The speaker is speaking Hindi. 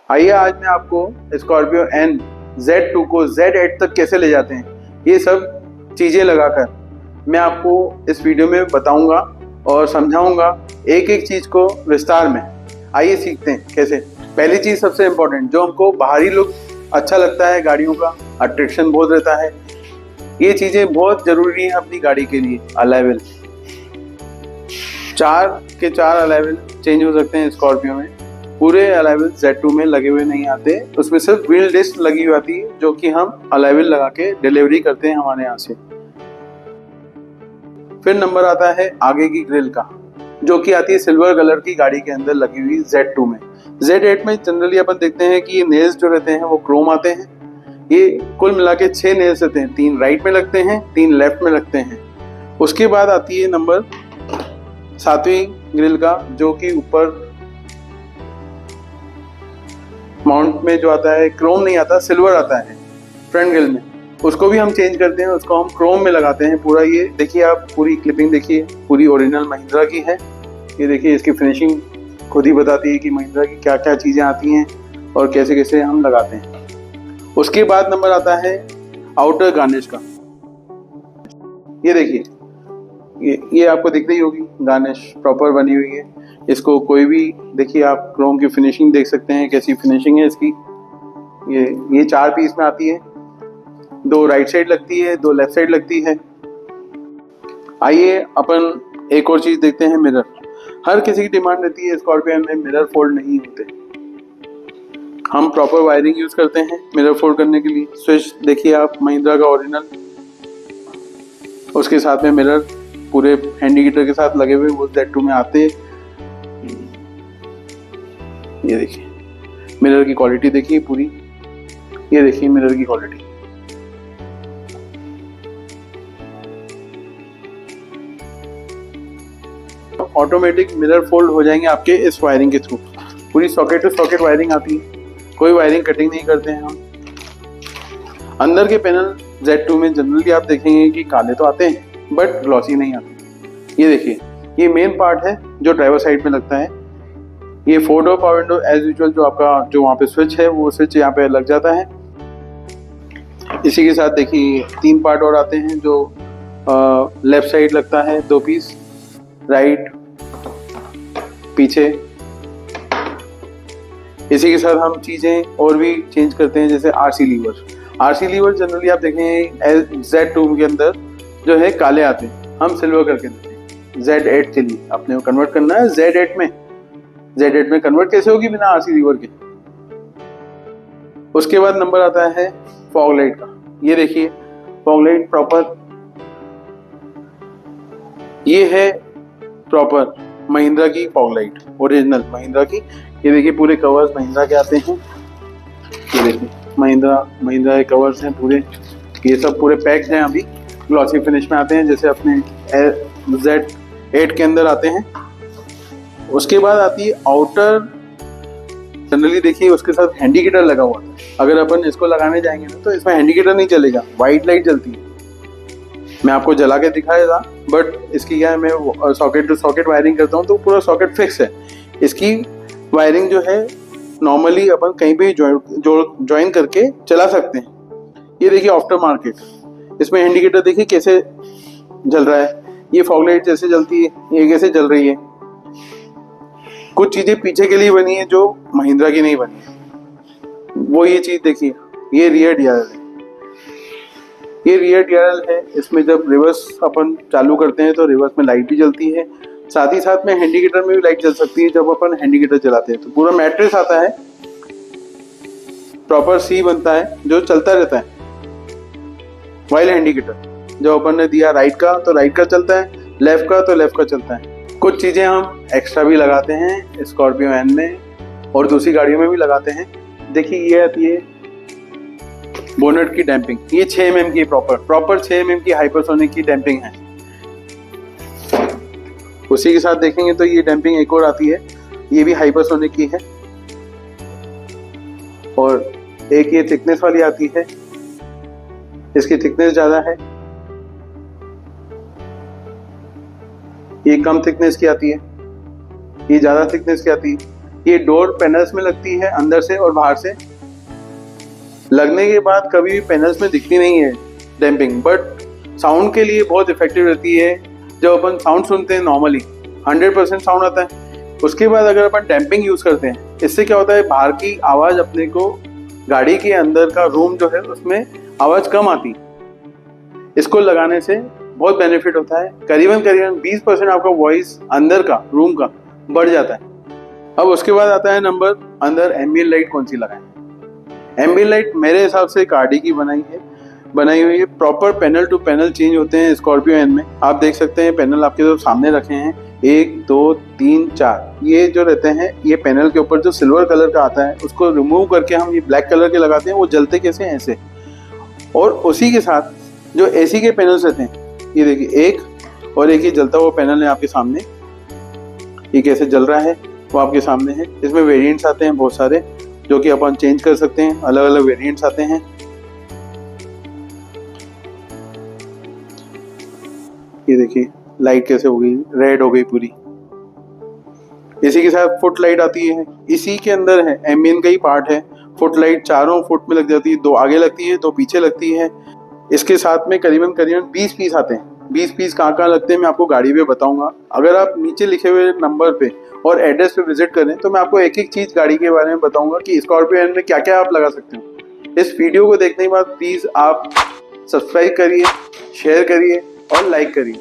आइए आज मैं आपको स्कॉर्पियो एन Z2 को Z8 तक कैसे ले जाते हैं, ये सब चीज़ें लगाकर मैं आपको इस वीडियो में बताऊंगा और समझाऊंगा एक एक चीज़ को विस्तार में। आइए सीखते हैं कैसे। पहली चीज़ सबसे इम्पोर्टेंट, जो हमको बाहरी लुक अच्छा लगता है, गाड़ियों का अट्रैक्शन बहुत रहता है, ये चीज़ें बहुत ज़रूरी हैं अपनी गाड़ी के लिए। अलाइवल 4 के 4 अलाइवल चेंज हो सकते हैं स्कॉर्पियो में। पूरे अलाइवल Z2 में लगे हुए नहीं आते, उसमें सिर्फ व्हील डिस्क लगी हुई आती है, जो कि हम अलाइवल लगा के डिलीवरी करते हैं हमारे यहाँ से। फिर नंबर आता है आगे की ग्रिल का, जो कि आती है सिल्वर कलर की गाड़ी के अंदर लगी हुई Z2 में। Z8 में जनरली अपन देखते हैं कि ये नेल्स जो रहते हैं वो क्रोम आते हैं। ये कुल मिला के 6 नेल्स रहते हैं, 3 राइट में लगते हैं, 3 लेफ्ट में लगते हैं। उसके बाद आती है नंबर 7वीं ग्रिल का, जो कि ऊपर माउंट में जो आता है क्रोम नहीं आता, सिल्वर आता है फ्रंट ग्रिल में। उसको भी हम चेंज करते हैं, उसको हम क्रोम में लगाते हैं पूरा। ये देखिए, आप पूरी क्लिपिंग देखिए, पूरी ओरिजिनल महिंद्रा की है। ये देखिए, इसकी फिनिशिंग खुद ही बताती है कि महिंद्रा की क्या क्या चीज़ें आती हैं और कैसे कैसे हम लगाते हैं। उसके बाद नंबर आता है आउटर गार्निश का। ये देखिए, ये आपको दिख रही होगी, गार्निश प्रॉपर बनी हुई है। इसको कोई भी देखिए, आप क्रोम की फिनिशिंग देख सकते हैं कैसी फिनिशिंग है इसकी। ये 4 पीस में आती है, 2 राइट साइड लगती है, 2 लेफ्ट साइड लगती है। आइए अपन एक और चीज देखते हैं, मिरर। हर किसी की डिमांड रहती है स्कॉर्पियो में मिरर फोल्ड नहीं होते। हम प्रॉपर वायरिंग यूज करते हैं मिरर फोल्ड करने के लिए। स्विच देखिए आप, महिंद्रा का ओरिजिनल, उसके साथ में मिरर पूरे इंडिकेटर के साथ लगे हुए वो Z2 में आते। ये देखिए मिरर की क्वालिटी देखिए पूरी, ये देखिए मिरर की क्वालिटी। ऑटोमेटिक मिरर फोल्ड हो जाएंगे आपके इस वायरिंग के थ्रू। पूरी सॉकेट टू सॉकेट वायरिंग आती है, कोई वायरिंग कटिंग नहीं करते हैं हम। अंदर के पैनल Z2 में जनरली आप देखेंगे कि काले तो आते हैं बट ग्लॉसी नहीं आते। ये देखिए, ये मेन पार्ट है जो ड्राइवर साइड में लगता है। ये 4 door power window as usual, जो आपका जो वहाँ पे स्विच है वो स्विच यहाँ पे लग जाता है। इसी के साथ देखिए 3 पार्ट और आते हैं, जो लेफ्ट साइड लगता है 2 पीस, राइट पीछे। इसी के साथ हम चीज़ें और भी चेंज करते हैं, जैसे RC लीवर जनरली आप देखें Z2 के अंदर जो है काले आते हैं, हम सिल्वर करके देते हैं। Z8 के लिए अपने को कन्वर्ट करना है Z8 में कन्वर्ट कैसे होगी बिना RC लीवर के। उसके बाद नंबर आता है फॉग लाइट का। ये देखिए फॉग लाइट प्रॉपर, ये है प्रॉपर महिंद्रा की फॉग लाइट, ओरिजिनल महिंद्रा की। ये देखिए पूरे कवर्स महिंद्रा के आते हैं। ये देखिए महिंद्रा के कवर्स हैं पूरे, ये सब पूरे पैक्ड हैं, अभी ग्लॉसी फिनिश में आते हैं जैसे अपने Z8 के अंदर आते हैं। उसके बाद आती है आउटर। जनरली देखिए उसके साथ इंडिकेटर लगा हुआ है। अगर अपन इसको लगाने जाएंगे ना तो इसमें इंडिकेटर नहीं चलेगा, वाइट लाइट जलती है। मैं आपको जला के दिखाया था, बट इसकी क्या है, मैं सॉकेट टू सॉकेट वायरिंग करता हूँ तो पूरा सॉकेट फिक्स है। इसकी वायरिंग जो है नॉर्मली अपन कहीं पे ज्वाइन करके चला सकते हैं। ये देखिए आफ्टर मार्केट, इसमें इंडिकेटर देखिए कैसे जल रहा है। ये फॉग लाइट जैसे जलती है, ये कैसे जल रही है। कुछ चीजें पीछे के लिए बनी है जो महिंद्रा की नहीं बनी है। वो ये चीज देखिए, ये रियर DRL है। ये रियर DRL है, इसमें जब रिवर्स अपन चालू करते हैं तो रिवर्स में लाइट भी जलती है, साथ ही साथ में इंडिकेटर में भी लाइट जल सकती है जब अपन इंडिकेटर चलाते हैं। तो पूरा मैट्रिक्स आता है, प्रॉपर C बनता है जो चलता रहता है। वाइल इंडिकेटर जब अपन ने दिया राइट का तो राइट का चलता है, लेफ्ट का तो लेफ्ट का चलता है। कुछ चीजें हम एक्स्ट्रा भी लगाते हैं स्कॉर्पियो एन में और दूसरी गाड़ियों में भी लगाते हैं। देखिए ये आती है बोनेट की डैम्पिंग। ये 6 mm की प्रॉपर 6 mm की हाइपरसोनिक की डैम्पिंग है। उसी के साथ देखेंगे तो ये डैम्पिंग एक और आती है, ये भी हाइपरसोनिक की है। और एक ये थिकनेस वाली आती है, इसकी थिकनेस ज्यादा है। ये कम थिकनेस की आती है, ये ज्यादा थिकनेस की आती है। ये डोर पैनल्स में लगती है अंदर से और बाहर से। लगने के बाद कभी भी पैनल्स में दिखती नहीं है डैम्पिंग, बट साउंड के लिए बहुत इफेक्टिव रहती है। जब अपन साउंड सुनते हैं नॉर्मली 100% साउंड आता है। उसके बाद अगर अपन डैम्पिंग यूज़ करते हैं, इससे क्या होता है, बाहर की आवाज़ अपने को गाड़ी के अंदर का रूम जो है उसमें आवाज़ कम आती। इसको लगाने से बहुत बेनिफिट होता है। करीबन 20% आपका वॉइस अंदर का रूम का बढ़ जाता है। अब उसके बाद आता है नंबर, अंदर एम्बिएंट लाइट कौन सी लगाएं। एम्बिएंट लाइट मेरे हिसाब से कार्डी की बनाई हुई है। Proper panel to panel change होते हैं स्कॉर्पियो एन में। आप देख सकते हैं पैनल आपके तो सामने रखे हैं, 1 2 3 4। ये जो रहते हैं, ये पैनल के ऊपर जो सिल्वर कलर का आता है उसको रिमूव करके हम ये ब्लैक कलर के लगाते हैं। वो जलते कैसे हैं, ऐसे। और उसी के साथ जो एसी के पैनल्स रहते हैं, ये देखिए एक और एक ही जलता हुआ पैनल है आपके सामने। ये कैसे जल रहा है वो आपके सामने है। इसमें वेरिएंट्स आते हैं बहुत सारे, जो कि अपन चेंज कर सकते हैं। अलग अलग वेरिएंट्स आते हैं। ये देखिए लाइट कैसे हो गई, रेड हो गई पूरी। इसी के साथ फुट लाइट आती है, इसी के अंदर है, एम्बिएंट का ही पार्ट है। फुट लाइट चारों फुट में लग जाती है, 2 आगे लगती है 2 पीछे लगती है। इसके साथ में करीबन 20 पीस आते हैं। 20 पीस कहाँ लगते हैं मैं आपको गाड़ी पे बताऊंगा। अगर आप नीचे लिखे हुए नंबर पे और एड्रेस पे विजिट करें तो मैं आपको एक एक चीज गाड़ी के बारे में बताऊंगा कि स्कॉर्पियो एन में क्या क्या आप लगा सकते हो। इस वीडियो को देखने के बाद प्लीज आप सब्सक्राइब करिए, शेयर करिए और लाइक करिए।